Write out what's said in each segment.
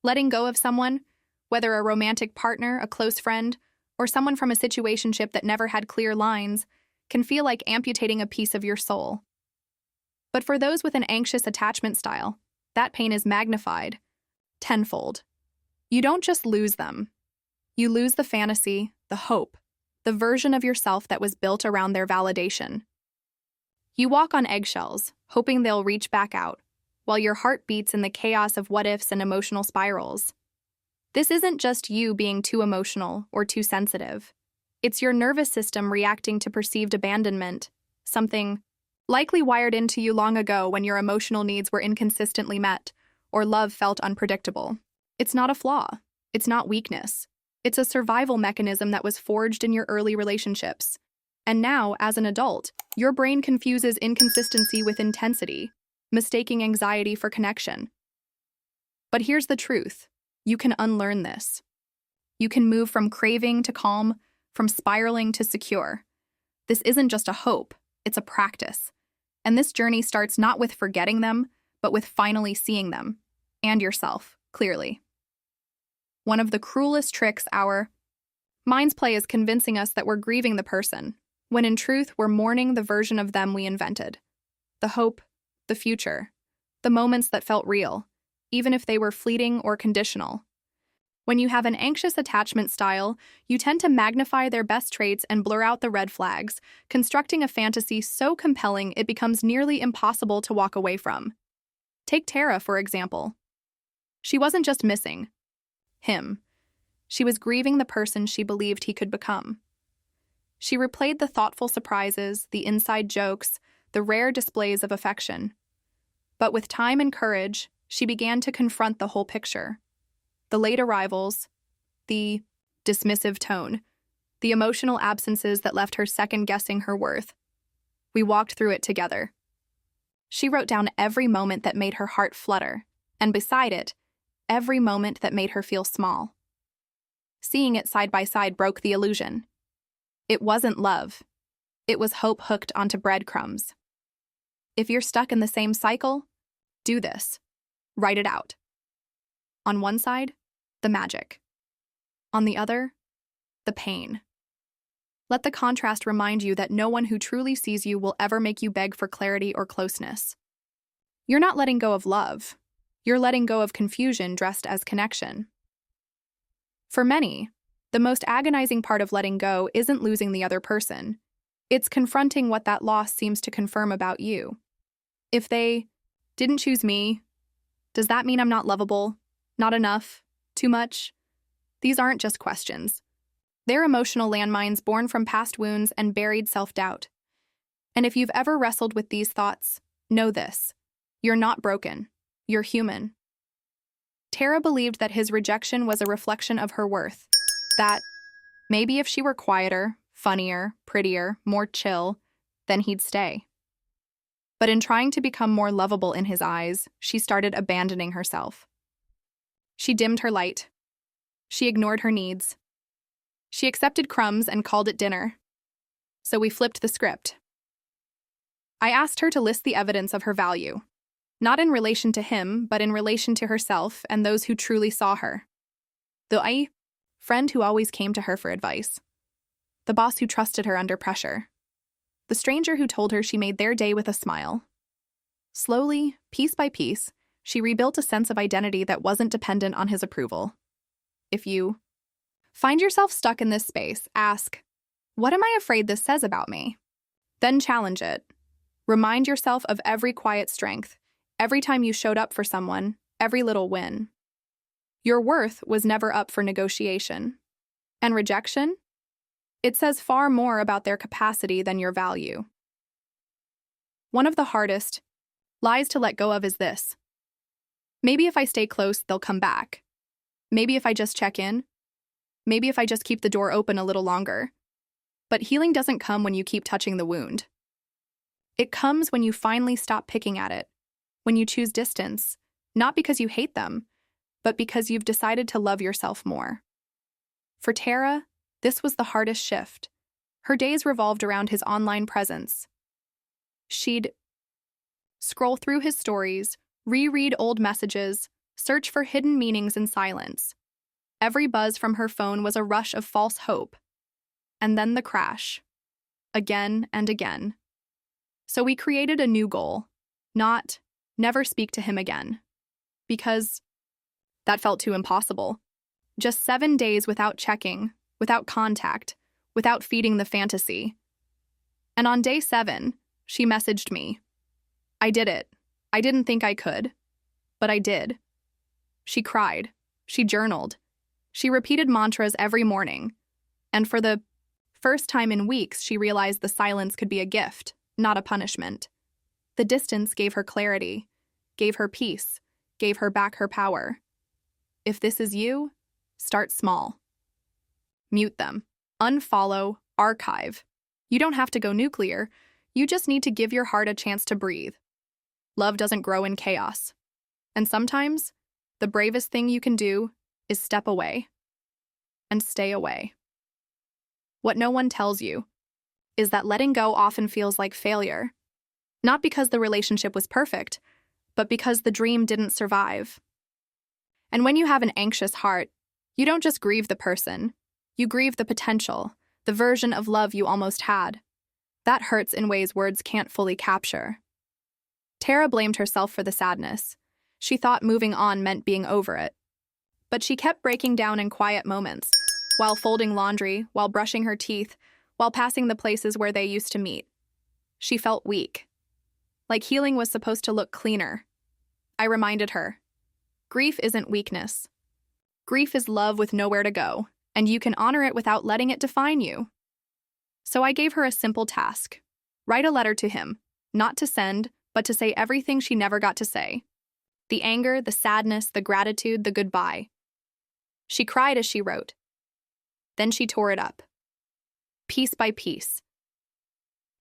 Letting go of someone, whether a romantic partner, a close friend, or someone from a situationship that never had clear lines, can feel like amputating a piece of your soul. But for those with an anxious attachment style, that pain is magnified tenfold. You don't just lose them. You lose the fantasy, the hope, the version of yourself that was built around their validation. You walk on eggshells, hoping they'll reach back out, while your heart beats in the chaos of what-ifs and emotional spirals. This isn't just you being too emotional or too sensitive. It's your nervous system reacting to perceived abandonment, something likely wired into you long ago when your emotional needs were inconsistently met or love felt unpredictable. It's not a flaw. It's not weakness. It's a survival mechanism that was forged in your early relationships. And now, as an adult, your brain confuses inconsistency with intensity, mistaking anxiety for connection. But here's the truth. You can unlearn this. You can move from craving to calm, from spiraling to secure. This isn't just a hope, it's a practice. And this journey starts not with forgetting them, but with finally seeing them, and yourself, clearly. One of the cruelest tricks our minds play is convincing us that we're grieving the person, when in truth we're mourning the version of them we invented. The hope, the future, the moments that felt real, even if they were fleeting or conditional. When you have an anxious attachment style, you tend to magnify their best traits and blur out the red flags, constructing a fantasy so compelling it becomes nearly impossible to walk away from. Take Tara, for example. She wasn't just missing him. She was grieving the person she believed he could become. She replayed the thoughtful surprises, the inside jokes, the rare displays of affection. But with time and courage, she began to confront the whole picture. The late arrivals, the dismissive tone, the emotional absences that left her second-guessing her worth. We walked through it together. She wrote down every moment that made her heart flutter, and beside it, every moment that made her feel small. Seeing it side by side broke the illusion. It wasn't love. It was hope hooked onto breadcrumbs. If you're stuck in the same cycle, do this. Write it out. On one side, the magic. On the other, the pain. Let the contrast remind you that no one who truly sees you will ever make you beg for clarity or closeness. You're not letting go of love. You're letting go of confusion dressed as connection. For many, the most agonizing part of letting go isn't losing the other person. It's confronting what that loss seems to confirm about you. If they didn't choose me, does that mean I'm not lovable? Not enough? Too much? These aren't just questions. They're emotional landmines born from past wounds and buried self-doubt. And if you've ever wrestled with these thoughts, know this. You're not broken. You're human. Tara believed that his rejection was a reflection of her worth. That maybe if she were quieter, funnier, prettier, more chill, then he'd stay. But in trying to become more lovable in his eyes, she started abandoning herself. She dimmed her light. She ignored her needs. She accepted crumbs and called it dinner. So we flipped the script. I asked her to list the evidence of her value, not in relation to him, but in relation to herself and those who truly saw her. The friend who always came to her for advice. The boss who trusted her under pressure. The stranger who told her she made their day with a smile. Slowly, piece by piece, she rebuilt a sense of identity that wasn't dependent on his approval. If you find yourself stuck in this space, ask, what am I afraid this says about me? Then challenge it. Remind yourself of every quiet strength, every time you showed up for someone, every little win. Your worth was never up for negotiation. And rejection? It says far more about their capacity than your value. One of the hardest lies to let go of is this. Maybe if I stay close, they'll come back. Maybe if I just check in. Maybe if I just keep the door open a little longer. But healing doesn't come when you keep touching the wound. It comes when you finally stop picking at it, when you choose distance, not because you hate them, but because you've decided to love yourself more. For Tara, this was the hardest shift. Her days revolved around his online presence. She'd scroll through his stories, reread old messages, Search for hidden meanings in silence. Every buzz from her phone was a rush of false hope. And then the crash. Again and again. So we created a new goal. Not, never speak to him again. Because that felt too impossible. Just 7 days without checking, without contact, without feeding the fantasy. And on day 7, she messaged me. I did it. I didn't think I could. But I did. She cried. She journaled. She repeated mantras every morning. And for the first time in weeks, she realized the silence could be a gift, not a punishment. The distance gave her clarity, gave her peace, gave her back her power. If this is you, start small. Mute them. Unfollow. Archive. You don't have to go nuclear. You just need to give your heart a chance to breathe. Love doesn't grow in chaos. And sometimes, the bravest thing you can do is step away and stay away. What no one tells you is that letting go often feels like failure. Not because the relationship was perfect, but because the dream didn't survive. And when you have an anxious heart, you don't just grieve the person, you grieve the potential, the version of love you almost had. That hurts in ways words can't fully capture. Tara blamed herself for the sadness. She thought moving on meant being over it. But she kept breaking down in quiet moments, while folding laundry, while brushing her teeth, while passing the places where they used to meet. She felt weak. Like healing was supposed to look cleaner. I reminded her, grief isn't weakness. Grief is love with nowhere to go, and you can honor it without letting it define you. So I gave her a simple task. Write a letter to him, not to send, but to say everything she never got to say. The anger, the sadness, the gratitude, the goodbye. She cried as she wrote. Then she tore it up, piece by piece.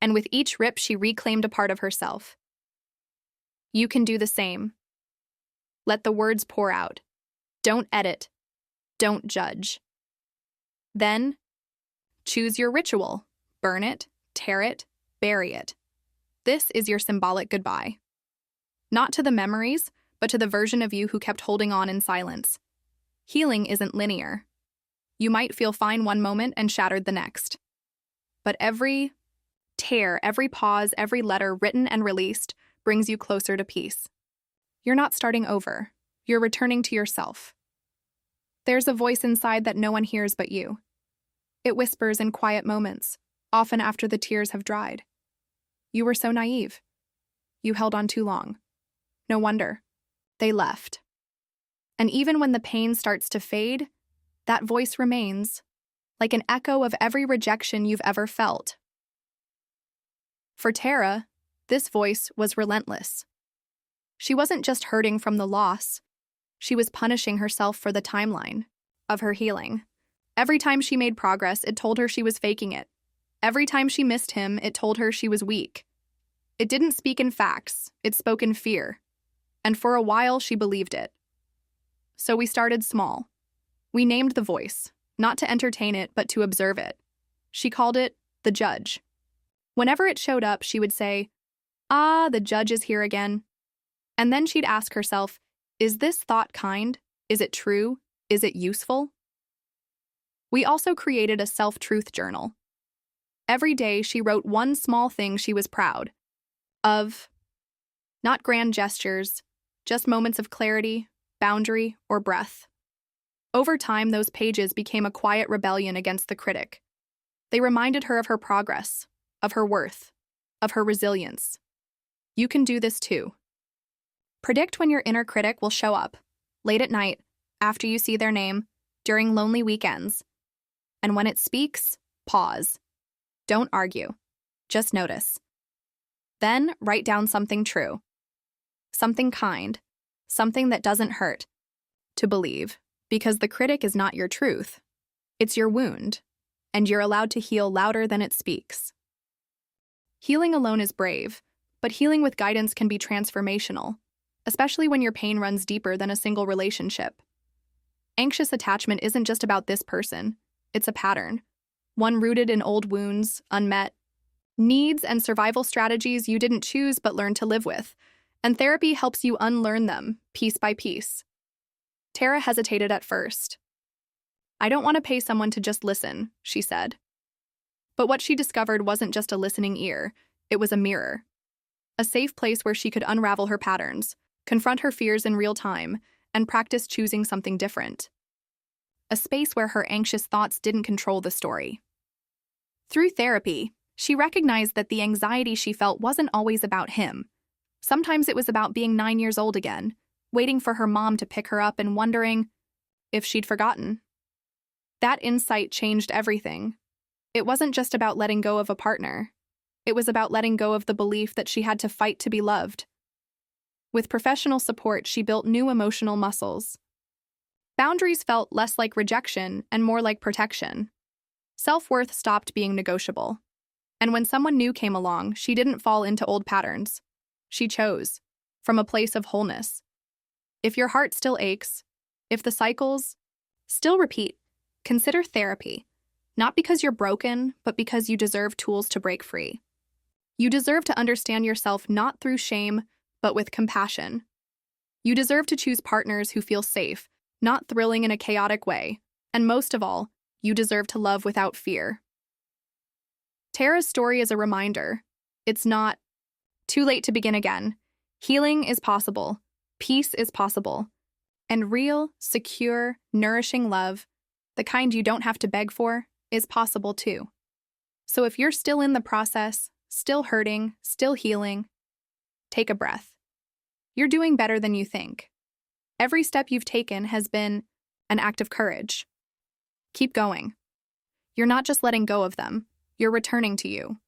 And with each rip, she reclaimed a part of herself. You can do the same. Let the words pour out. Don't edit. Don't judge. Then, choose your ritual. Burn it, tear it, bury it. This is your symbolic goodbye. Not to the memories, but to the version of you who kept holding on in silence. Healing isn't linear. You might feel fine one moment and shattered the next. But every tear, every pause, every letter written and released brings you closer to peace. You're not starting over. You're returning to yourself. There's a voice inside that no one hears but you. It whispers in quiet moments, often after the tears have dried. You were so naive. You held on too long. No wonder. They left. And even when the pain starts to fade, that voice remains, like an echo of every rejection you've ever felt. For Tara, this voice was relentless. She wasn't just hurting from the loss. She was punishing herself for the timeline of her healing. Every time she made progress, it told her she was faking it. Every time she missed him, it told her she was weak. It didn't speak in facts, it spoke in fear. And for a while, she believed it. So we started small. We named the voice, not to entertain it, but to observe it. She called it the judge. Whenever it showed up, she would say, "Ah, the judge is here again." And then she'd ask herself, is this thought kind? Is it true? Is it useful? We also created a self-truth journal. Every day, she wrote one small thing she was proud of. Not grand gestures, just moments of clarity, boundary, or breath. Over time, those pages became a quiet rebellion against the critic. They reminded her of her progress, of her worth, of her resilience. You can do this too. Predict when your inner critic will show up, late at night, after you see their name, during lonely weekends. And when it speaks, pause. Don't argue. Just notice. Then write down something true. Something kind. Something that doesn't hurt. To believe, because the critic is not your truth. It's your wound, and you're allowed to heal louder than it speaks. Healing alone is brave, but healing with guidance can be transformational, especially when your pain runs deeper than a single relationship. Anxious attachment isn't just about this person, it's a pattern, one rooted in old wounds, unmet needs, and survival strategies you didn't choose but learned to live with, and therapy helps you unlearn them, piece by piece. Tara hesitated at first. "I don't want to pay someone to just listen," she said. But what she discovered wasn't just a listening ear, it was a mirror. A safe place where she could unravel her patterns, confront her fears in real time, and practice choosing something different. A space where her anxious thoughts didn't control the story. Through therapy, she recognized that the anxiety she felt wasn't always about him. Sometimes it was about being 9 years old again, waiting for her mom to pick her up and wondering if she'd forgotten. That insight changed everything. It wasn't just about letting go of a partner. It was about letting go of the belief that she had to fight to be loved. With professional support, she built new emotional muscles. Boundaries felt less like rejection and more like protection. Self-worth stopped being negotiable. And when someone new came along, she didn't fall into old patterns. She chose, from a place of wholeness. If your heart still aches, if the cycles still repeat, consider therapy. Not because you're broken, but because you deserve tools to break free. You deserve to understand yourself not through shame, but with compassion. You deserve to choose partners who feel safe, not thrilling in a chaotic way. And most of all, you deserve to love without fear. Tara's story is a reminder. It's not too late to begin again. Healing is possible. Peace is possible. And real, secure, nourishing love, the kind you don't have to beg for, is possible too. So if you're still in the process, still hurting, still healing, take a breath. You're doing better than you think. Every step you've taken has been an act of courage. Keep going. You're not just letting go of them, you're returning to you.